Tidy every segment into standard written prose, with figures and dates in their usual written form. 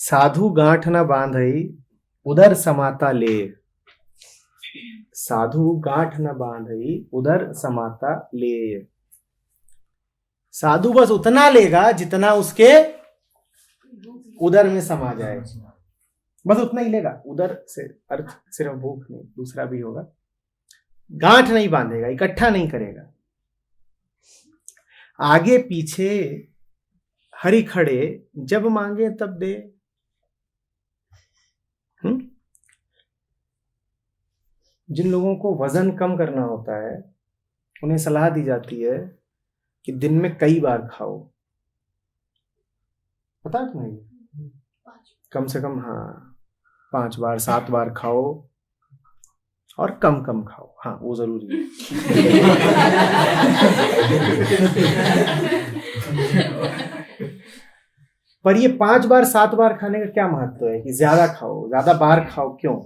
साधु गांठ न बांधई उदर समाता ले। साधु गांठ न बांधई उदर समाता ले। साधु बस उतना लेगा जितना उसके उदर में समा जाए, बस उतना ही लेगा। उदर से अर्थ सिर्फ भूख नहीं, दूसरा भी होगा। गांठ नहीं बांधेगा, इकट्ठा नहीं करेगा। आगे पीछे हरि खड़े, जब मांगे तब दे। जिन लोगों को वजन कम करना होता है उन्हें सलाह दी जाती है कि दिन में कई बार खाओ। पता है तुम्हें? कम से कम, हाँ, 5 बार 7 बार खाओ और कम कम खाओ। हाँ, वो जरूरी है। पर ये 5 बार 7 बार खाने का क्या महत्व है कि ज्यादा खाओ, ज्यादा बार खाओ? क्यों?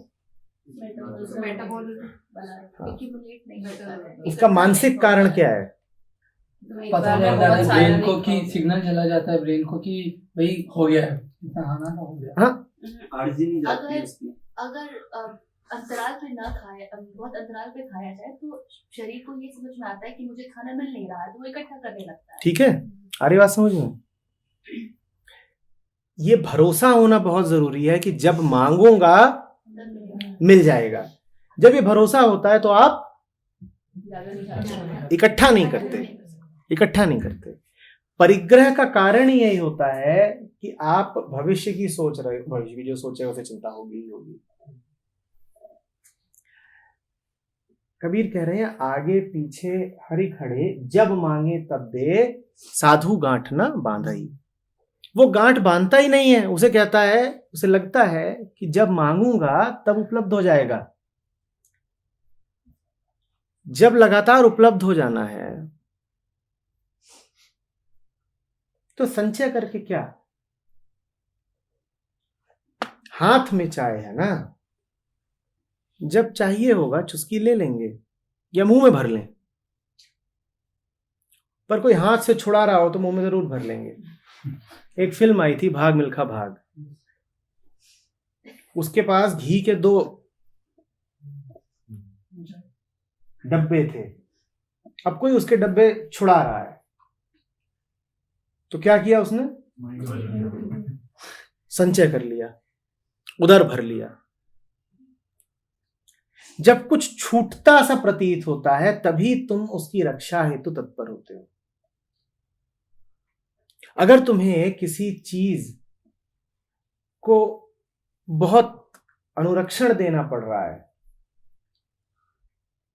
इसका मानसिक कारण क्या है? पता लगता है ब्रेन को कि सिग्नल चला जाता है ब्रेन को कि भाई हो गया है, इतना खाना हो गया। हाँ, अगर अंतराल पे ना खाए, बहुत अंतराल पे खाया जाए तो शरीर को ये समझ में आता है कि मुझे खाना मिल नहीं रहा है, तो वो इकट्ठा करने लगता है। ठीक है, आ रही बात समझ में? ये भरोसा होना बहुत जरूरी है कि जब मांगूंगा मिल जाएगा। जब ये भरोसा होता है तो आप इकट्ठा नहीं करते। परिग्रह का कारण ही यही होता है कि आप भविष्य की सोच रहे हो। भविष्य की जो सोचे उसे चिंता होगी ही होगी। कबीर कह रहे हैं आगे पीछे हरि खड़े, जब मांगे तब दे, साधु गांठ न बांधई। वो गांठ बांधता ही नहीं है। उसे कहता है, उसे लगता है कि जब मांगूंगा तब उपलब्ध हो जाएगा। जब लगातार उपलब्ध हो जाना है तो संचय करके क्या? हाथ में चाय है ना, जब चाहिए होगा चुस्की ले लेंगे या मुंह में भर लें। पर कोई हाथ से छुड़ा रहा हो तो मुंह में जरूर भर लेंगे। एक फिल्म आई थी, भाग मिल्खा भाग। उसके पास घी के 2 डब्बे थे। अब कोई उसके डब्बे छुड़ा रहा है तो क्या किया उसने? संचय कर लिया, उधर भर लिया। जब कुछ छूटता सा प्रतीत होता है तभी तुम उसकी रक्षा हेतु तत्पर होते हो। अगर तुम्हें किसी चीज को बहुत अनुरक्षण देना पड़ रहा है,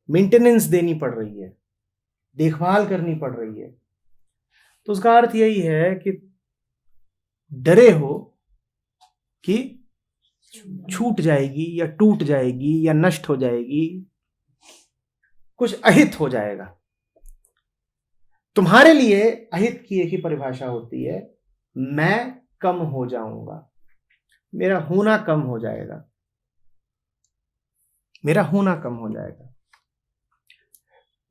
मेंटेनेंस देनी पड़ रही है, देखभाल करनी पड़ रही है, तो उसका अर्थ यही है कि डरे हो कि छूट जाएगी या टूट जाएगी या नष्ट हो जाएगी, कुछ अहित हो जाएगा। तुम्हारे लिए अहित की एक ही परिभाषा होती है, मैं कम हो जाऊंगा, मेरा होना कम हो जाएगा, मेरा होना कम हो जाएगा।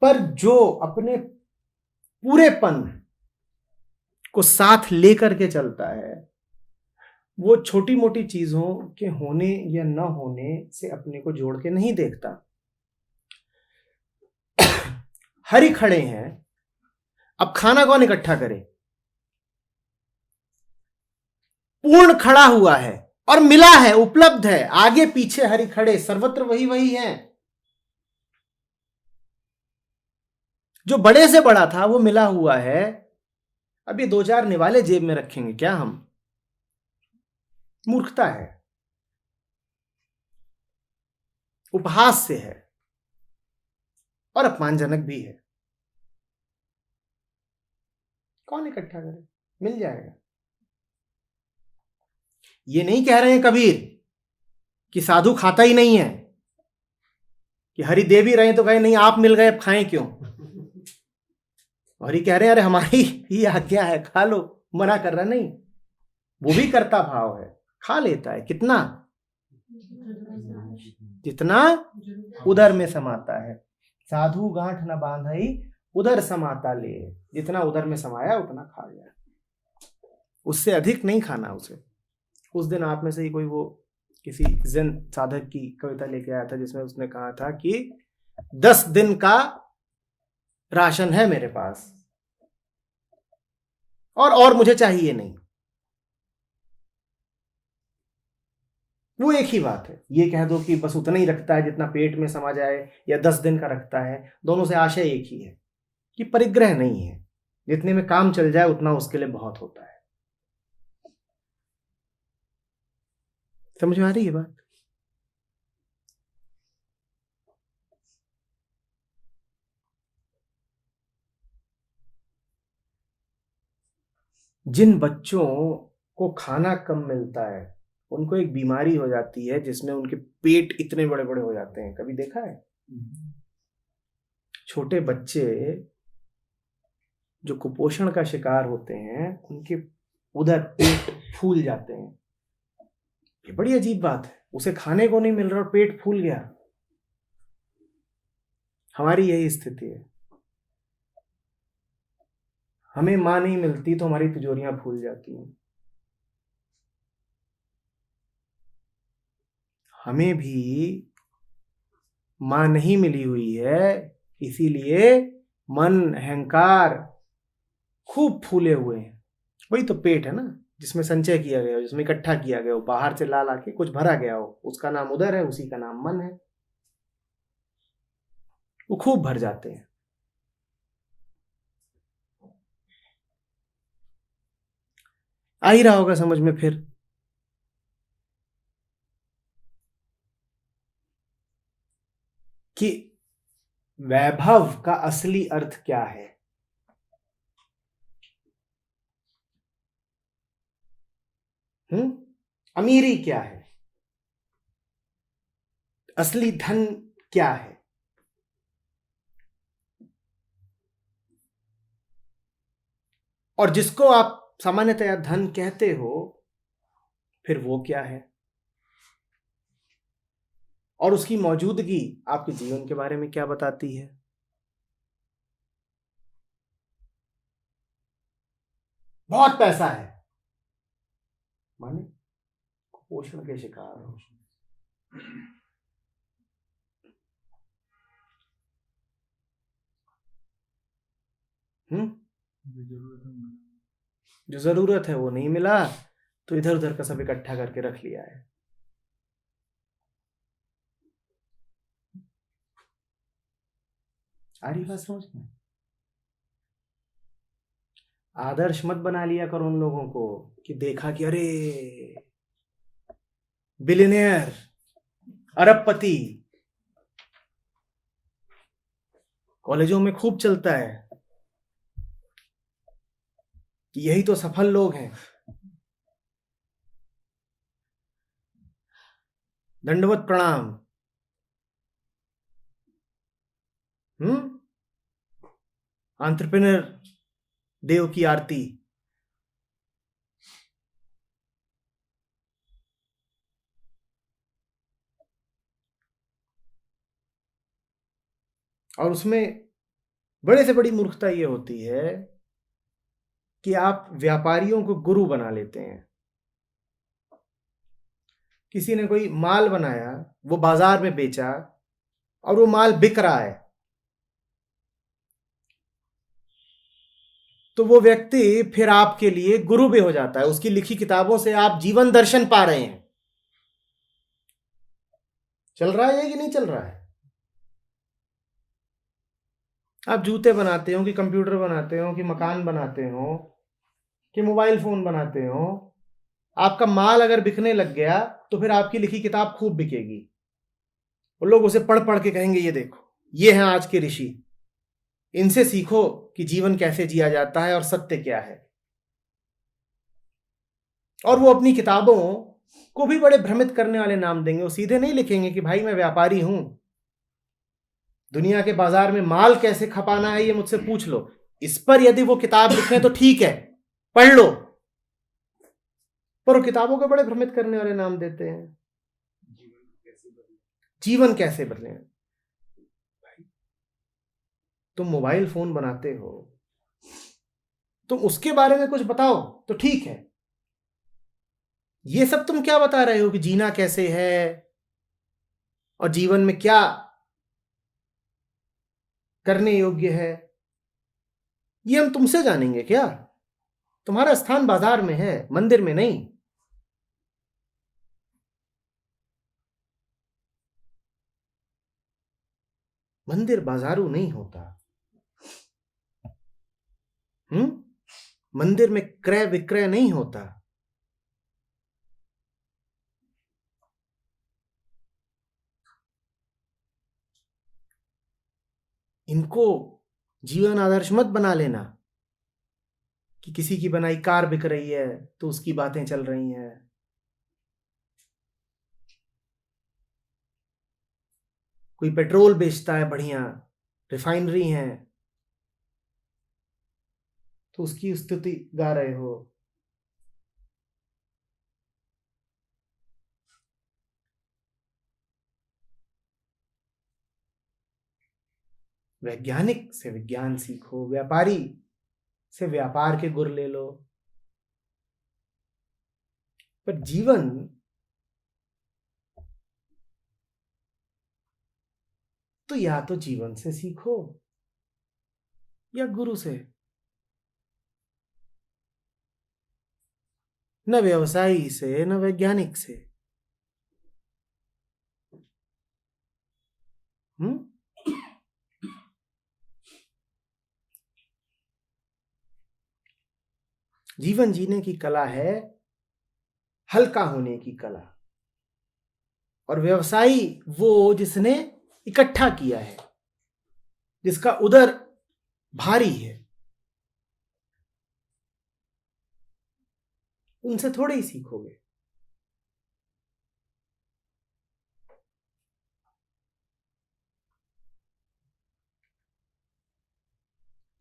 पर जो अपने पूरेपन को साथ लेकर के चलता है वो छोटी मोटी चीजों के होने या न होने से अपने को जोड़ के नहीं देखता। हरि खड़े हैं, अब खाना कौन इकट्ठा करे? पूर्ण खड़ा हुआ है और मिला है, उपलब्ध है। आगे पीछे हरि खड़े, सर्वत्र वही है। जो बड़े से बड़ा था वो मिला हुआ है। अब ये 2-4 निवाले जेब में रखेंगे क्या हम? मूर्खता है, उपहास से है और अपमानजनक भी है। कौन इकट्ठा करे? मिल जाएगा। ये नहीं कह रहे हैं कबीर कि साधु खाता ही नहीं है, कि हरि दे भी रहे तो कहे नहीं आप मिल गए अब खाएं क्यों। और ये कह रहे हैं अरे हमारी ही आज्ञा है, खा लो, मना कर रहा नहीं। वो भी करता भाव है, खा लेता है। कितना? जितना उदर में समाता है। साधु गांठ न बांधई उदर समाता ले। जितना उदर में समाया उतना खा गया, उससे अधिक नहीं खाना उसे। उस दिन आप में से ही कोई वो किसी ज़ेन साधक की कविता लेके आया था जिसमें उसने कहा था कि 10 दिन का राशन है मेरे पास और मुझे चाहिए नहीं। वो एक ही बात है। ये कह दो कि बस उतना ही रखता है जितना पेट में समा जाए, या 10 दिन का रखता है, दोनों से आशय एक ही है कि परिग्रह नहीं है। जितने में काम चल जाए उतना उसके लिए बहुत होता है। समझ में आ रही है बात? जिन बच्चों को खाना कम मिलता है उनको एक बीमारी हो जाती है जिसमें उनके पेट इतने बड़े बड़े हो जाते हैं। कभी देखा है? छोटे बच्चे जो कुपोषण का शिकार होते हैं उनके उधर पेट फूल जाते हैं। ये बड़ी अजीब बात है। उसे खाने को नहीं मिल रहा और पेट फूल गया। हमारी यही स्थिति है। हमें मां नहीं मिलती तो हमारी तिजोरियां फूल जाती हैं। हमें भी मां नहीं मिली हुई है, इसीलिए मन अहंकार खूब फूले हुए हैं। वही तो पेट है ना, जिसमें संचय किया गया हो, जिसमें इकट्ठा किया गया हो, बाहर से ला ला के कुछ भरा गया हो, उसका नाम उदर है, उसी का नाम मन है। वो खूब भर जाते हैं। आ ही रहा होगा समझ में फिर कि वैभव का असली अर्थ क्या है। अमीरी क्या है, असली धन क्या है। और जिसको आप सामान्यतया धन कहते हो, फिर वो क्या है और उसकी मौजूदगी आपके जीवन के बारे में क्या बताती है। बहुत पैसा है माने कुपोषण के शिकार हो। जो जरूरत है वो नहीं मिला तो इधर उधर का सब इकट्ठा करके रख लिया है। आ रही बात समझ में? आदर्श मत बना लिया करो उन लोगों को कि देखा कि अरे बिलियनियर, अरबपति, कॉलेजों में खूब चलता है कि यही तो सफल लोग हैं। दंडवत प्रणाम। एंटरप्रेन्योर देव की आरती। और उसमें बड़े से बड़ी मूर्खता ये होती है कि आप व्यापारियों को गुरु बना लेते हैं। किसी ने कोई माल बनाया, वो बाजार में बेचा और वो माल बिक रहा है, तो वो व्यक्ति फिर आपके लिए गुरु भी हो जाता है। उसकी लिखी किताबों से आप जीवन दर्शन पा रहे हैं। चल रहा है कि नहीं चल रहा है? आप जूते बनाते हो कि कंप्यूटर बनाते हो कि मकान बनाते हो कि मोबाइल फोन बनाते हो, आपका माल अगर बिकने लग गया तो फिर आपकी लिखी किताब खूब बिकेगी और लोग उसे पढ़ पढ़ के कहेंगे ये देखो, ये हैं आज के ऋषि, इनसे सीखो कि जीवन कैसे जिया जाता है और सत्य क्या है। और वो अपनी किताबों को भी बड़े भ्रमित करने वाले नाम देंगे। वो सीधे नहीं लिखेंगे कि भाई मैं व्यापारी हूं, दुनिया के बाजार में माल कैसे खपाना है ये मुझसे पूछ लो। इस पर यदि वो किताब लिखें तो ठीक है, पढ़ लो, पर वो किताबों को बड़े भ्रमित करने वाले नाम देते हैं। जीवन कैसे बदले। तुम मोबाइल फोन बनाते हो, तुम उसके बारे में कुछ बताओ तो ठीक है, ये सब तुम क्या बता रहे हो कि जीना कैसे है और जीवन में क्या करने योग्य है, ये हम तुमसे जानेंगे क्या? तुम्हारा स्थान बाजार में है, मंदिर में नहीं। मंदिर बाजारू नहीं होता। मंदिर में क्रय विक्रय नहीं होता। इनको जीवन आदर्श मत बना लेना कि किसी की बनाई कार बिक रही है तो उसकी बातें चल रही हैं। कोई पेट्रोल बेचता है, बढ़िया रिफाइनरी है, तो उसकी स्तुति गा रहे हो। वैज्ञानिक से विज्ञान सीखो, व्यापारी से व्यापार के गुर ले लो, पर जीवन तो या तो जीवन से सीखो या गुरु से। न व्यवसायी से न वैज्ञानिक से। जीवन जीने की कला है हल्का होने की कला, और व्यवसायी वो जिसने इकट्ठा किया है, जिसका उदर भारी है, उनसे थोड़े ही सीखोगे।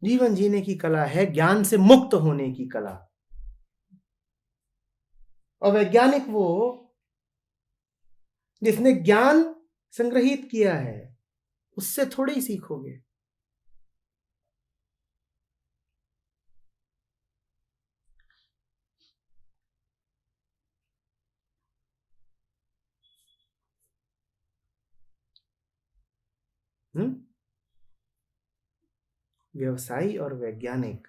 जीवन जीने की कला है ज्ञान से मुक्त होने की कला, और वैज्ञानिक वो जिसने ज्ञान संग्रहित किया है, उससे थोड़े ही सीखोगे। व्यवसायी और वैज्ञानिक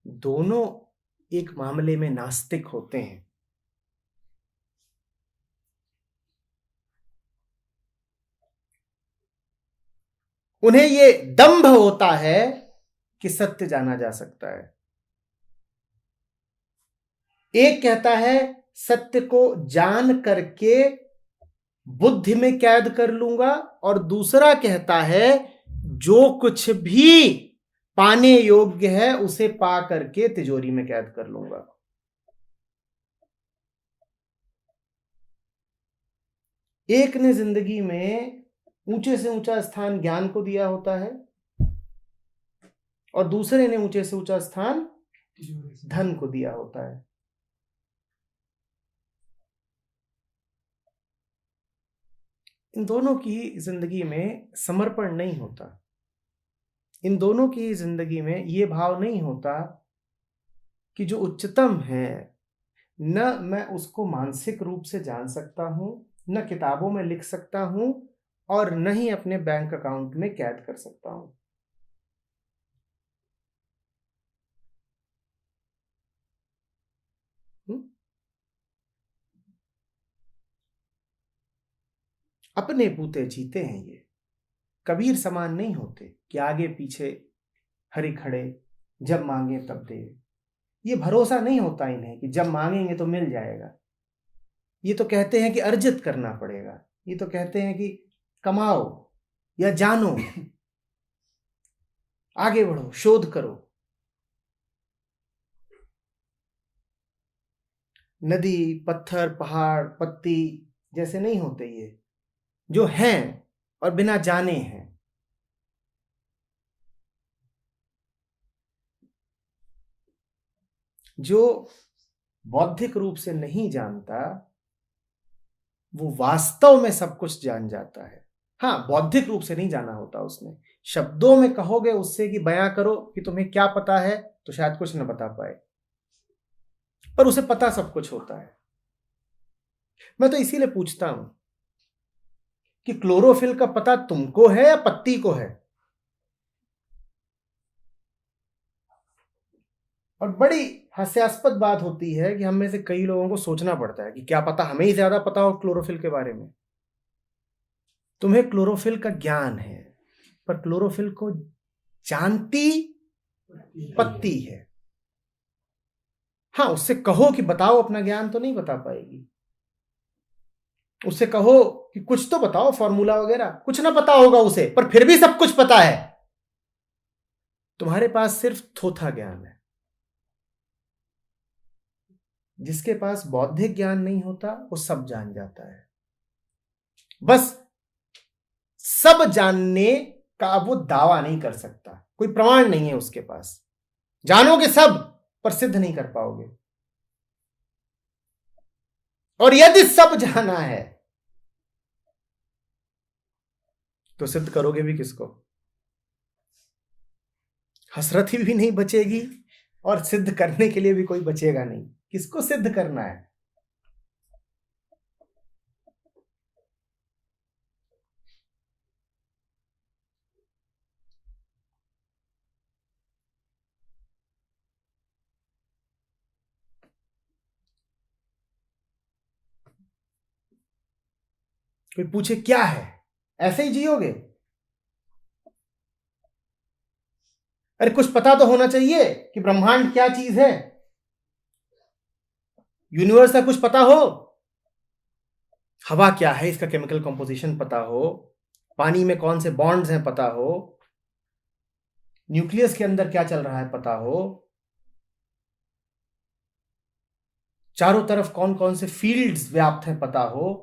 दोनों एक मामले में नास्तिक होते हैं। उन्हें ये दंभ होता है कि सत्य जाना जा सकता है। एक कहता है सत्य को जान करके बुद्धि में कैद कर लूंगा, और दूसरा कहता है जो कुछ भी पाने योग्य है उसे पा करके तिजोरी में कैद कर लूंगा। एक ने जिंदगी में ऊंचे से ऊंचा स्थान ज्ञान को दिया होता है, और दूसरे ने ऊंचे से ऊंचा स्थान धन को दिया होता है। इन दोनों की जिंदगी में समर्पण नहीं होता। इन दोनों की जिंदगी में ये भाव नहीं होता कि जो उच्चतम है, न मैं उसको मानसिक रूप से जान सकता हूं, न किताबों में लिख सकता हूं, और न ही अपने बैंक अकाउंट में कैद कर सकता हूं। अपने पूते जीते हैं ये, कबीर समान नहीं होते कि आगे पीछे हरि खड़े, जब मांगे तब दे। ये भरोसा नहीं होता इन्हें कि जब मांगेंगे तो मिल जाएगा। ये तो कहते हैं कि अर्जित करना पड़ेगा। ये तो कहते हैं कि कमाओ या जानो, आगे बढ़ो, शोध करो। नदी, पत्थर, पहाड़, पत्ती जैसे नहीं होते ये, जो हैं और बिना जाने हैं। जो बौद्धिक रूप से नहीं जानता वो वास्तव में सब कुछ जान जाता है। हाँ, बौद्धिक रूप से नहीं जाना होता उसने। शब्दों में कहोगे उससे कि बयां करो कि तुम्हें क्या पता है, तो शायद कुछ न बता पाए, पर उसे पता सब कुछ होता है। मैं तो इसीलिए पूछता हूं कि क्लोरोफिल का पता तुमको है या पत्ती को है? और बड़ी हास्यास्पद बात होती है कि हम में से कई लोगों को सोचना पड़ता है कि क्या पता हमें ही ज्यादा पता हो क्लोरोफिल के बारे में। तुम्हें क्लोरोफिल का ज्ञान है, पर क्लोरोफिल को जानती पत्ती है। हाँ, उससे कहो कि बताओ अपना ज्ञान, तो नहीं बता पाएगी। उससे कहो कि कुछ तो बताओ, फॉर्मूला वगैरह, कुछ ना पता होगा उसे, पर फिर भी सब कुछ पता है। तुम्हारे पास सिर्फ थोथा ज्ञान है। जिसके पास बौद्धिक ज्ञान नहीं होता वो सब जान जाता है। बस सब जानने का वो दावा नहीं कर सकता, कोई प्रमाण नहीं है उसके पास। जानोगे सब, पर सिद्ध नहीं कर पाओगे। और यदि सब जाना है तो सिद्ध करोगे भी किसको? हसरत भी नहीं बचेगी और सिद्ध करने के लिए भी कोई बचेगा नहीं। किसको सिद्ध करना है? कोई पूछे क्या है, ऐसे ही जियोगे? अरे कुछ पता तो होना चाहिए कि ब्रह्मांड क्या चीज है, यूनिवर्स का कुछ पता हो, हवा क्या है इसका केमिकल कंपोजिशन पता हो, पानी में कौन से बॉन्ड्स हैं पता हो, न्यूक्लियस के अंदर क्या चल रहा है पता हो, चारों तरफ कौन कौन से फील्ड्स व्याप्त हैं पता हो।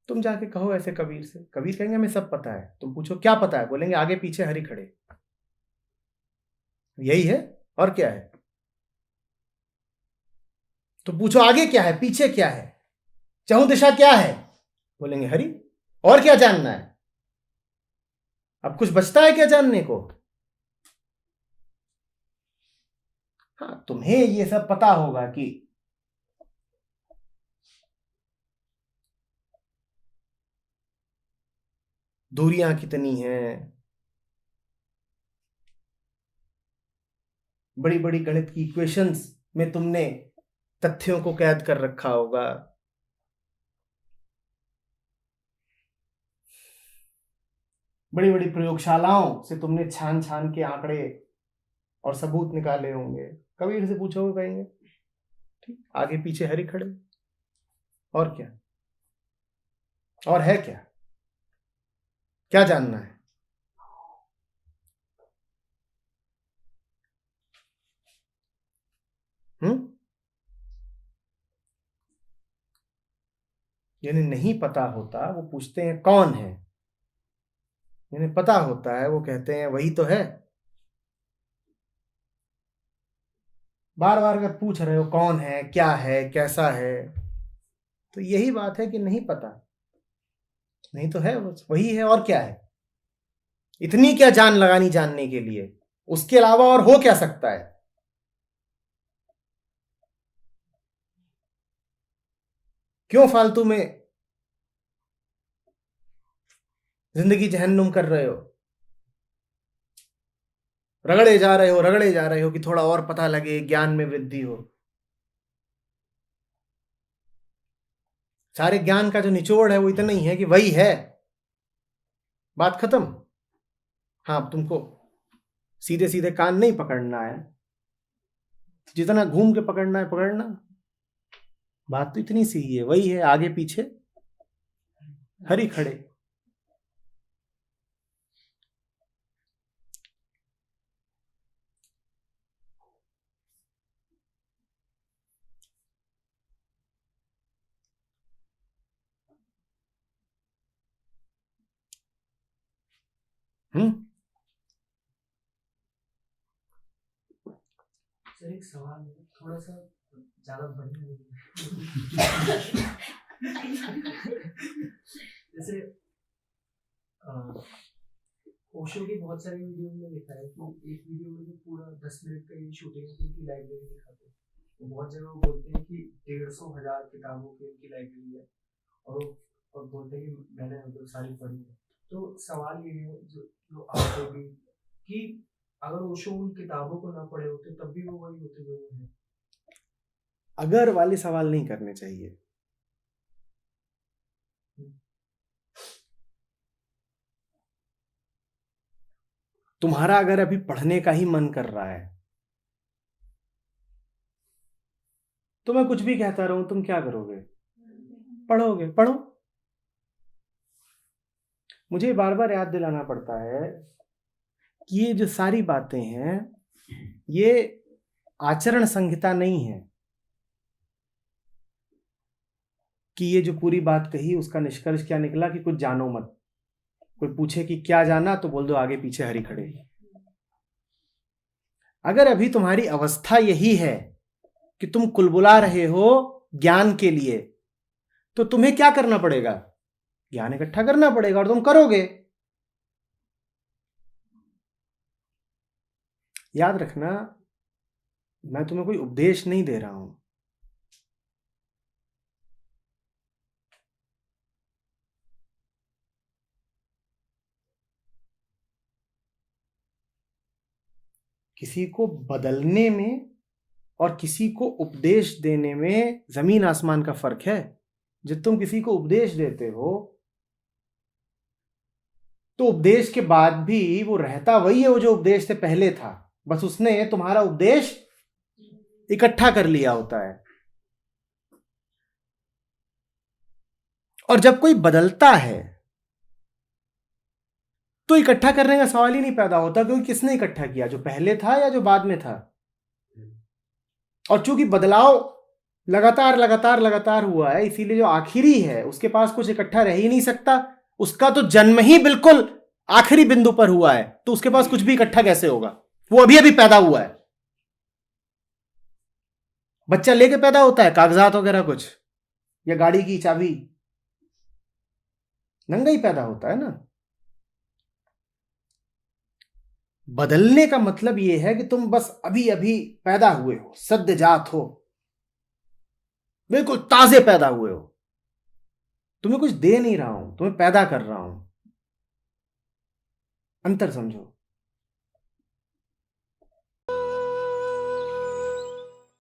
तुम जाके कहो ऐसे कबीर से, कबीर कहेंगे हमें सब पता है। तुम पूछो क्या पता है, बोलेंगे आगे पीछे हरि खड़े। यही है, और क्या है? तो पूछो आगे क्या है, पीछे क्या है, चहुं दिशा क्या है, बोलेंगे हरि। और क्या जानना है? अब कुछ बचता है क्या जानने को? हाँ, तुम्हें ये सब पता होगा कि दूरियां कितनी हैं, बड़ी बड़ी गणित की इक्वेशंस में तुमने तथ्यों को कैद कर रखा होगा। बड़ी बड़ी प्रयोगशालाओं से तुमने छान छान के आंकड़े और सबूत निकाले होंगे। कबीर से पूछोगे कहेंगे ठीक, आगे पीछे हरि खड़े। और क्या? और है क्या? क्या जानना है? जिन्हें नहीं पता होता वो पूछते हैं कौन है, जिन्हें पता होता है वो कहते हैं वही तो है। बार बार अगर पूछ रहे हो कौन है, क्या है, कैसा है, तो यही बात है कि नहीं पता, नहीं तो है, बस वही है। और क्या है? इतनी क्या जान लगानी जानने के लिए? उसके अलावा और हो क्या सकता है? क्यों फालतू में जिंदगी जहन्नुम कर रहे हो? रगड़े जा रहे हो, रगड़े जा रहे हो कि थोड़ा और पता लगे, ज्ञान में वृद्धि हो। सारे ज्ञान का जो निचोड़ है वो इतना ही है कि वही है, बात खत्म। हाँ, तुमको सीधे सीधे कान नहीं पकड़ना है, जितना घूम के पकड़ना है पकड़ना। बात तो इतनी सी ही है, वही है, आगे पीछे हरि खड़े। सर एक सवाल है, थोड़ा सा ज्यादा बढ़िया नहीं जैसे ओशो की बहुत सारी वीडियो में लिखा है कि एक वीडियो में जो पूरा 10 मिनट का ये शूटिंग उनकी लाइब्रेरी दिखाते हैं, तो बहुत जगह वो बोलते हैं कि 150,000 किताबों की उनकी लाइब्रेरी है, और बोलते हैं कि मैंने मतलब सारी पढ़ी है। तो सवाल ये है जो आपको भी, कि अगर ओशो उन किताबों को ना पढ़े होते तब भी वो वही होते जो वो है। अगर वाले सवाल नहीं करने चाहिए। तुम्हारा अगर अभी पढ़ने का ही मन कर रहा है तो मैं कुछ भी कहता रहूं, तुम क्या करोगे? पढ़ोगे। पढ़ो। मुझे बार बार याद दिलाना पड़ता है कि ये जो सारी बातें हैं ये आचरण संहिता नहीं है कि ये जो पूरी बात कही उसका निष्कर्ष क्या निकला कि कुछ जानो मत। कोई पूछे कि क्या जाना तो बोल दो आगे पीछे हरी खड़े। अगर अभी तुम्हारी अवस्था यही है कि तुम कुलबुला रहे हो ज्ञान के लिए, तो तुम्हें क्या करना पड़ेगा? ज्ञान इकट्ठा करना पड़ेगा, और तुम करोगे। याद रखना, मैं तुम्हें कोई उपदेश नहीं दे रहा हूं। किसी को बदलने में और किसी को उपदेश देने में जमीन आसमान का फर्क है। जब तुम किसी को उपदेश देते हो तो उपदेश के बाद भी वो रहता वही है वो जो उपदेश से पहले था, बस उसने तुम्हारा उपदेश इकट्ठा कर लिया होता है। और जब कोई बदलता है तो इकट्ठा करने का सवाल ही नहीं पैदा होता, क्योंकि किसने इकट्ठा किया, जो पहले था या जो बाद में था। और चूंकि बदलाव लगातार लगातार लगातार हुआ है, इसीलिए जो आखिरी है उसके पास कुछ इकट्ठा रह ही नहीं सकता। उसका तो जन्म ही बिल्कुल आखिरी बिंदु पर हुआ है, तो उसके पास कुछ भी इकट्ठा कैसे होगा? वो अभी अभी पैदा हुआ है। बच्चा लेके पैदा होता है कागजात वगैरह कुछ, या गाड़ी की चाबी, नंगा ही पैदा होता है ना। बदलने का मतलब यह है कि तुम बस अभी अभी पैदा हुए हो, सद्यजात हो, बिल्कुल ताजे पैदा हुए हो। तुम्हें कुछ दे नहीं रहा हूं, तुम्हें पैदा कर रहा हूं। अंतर समझो।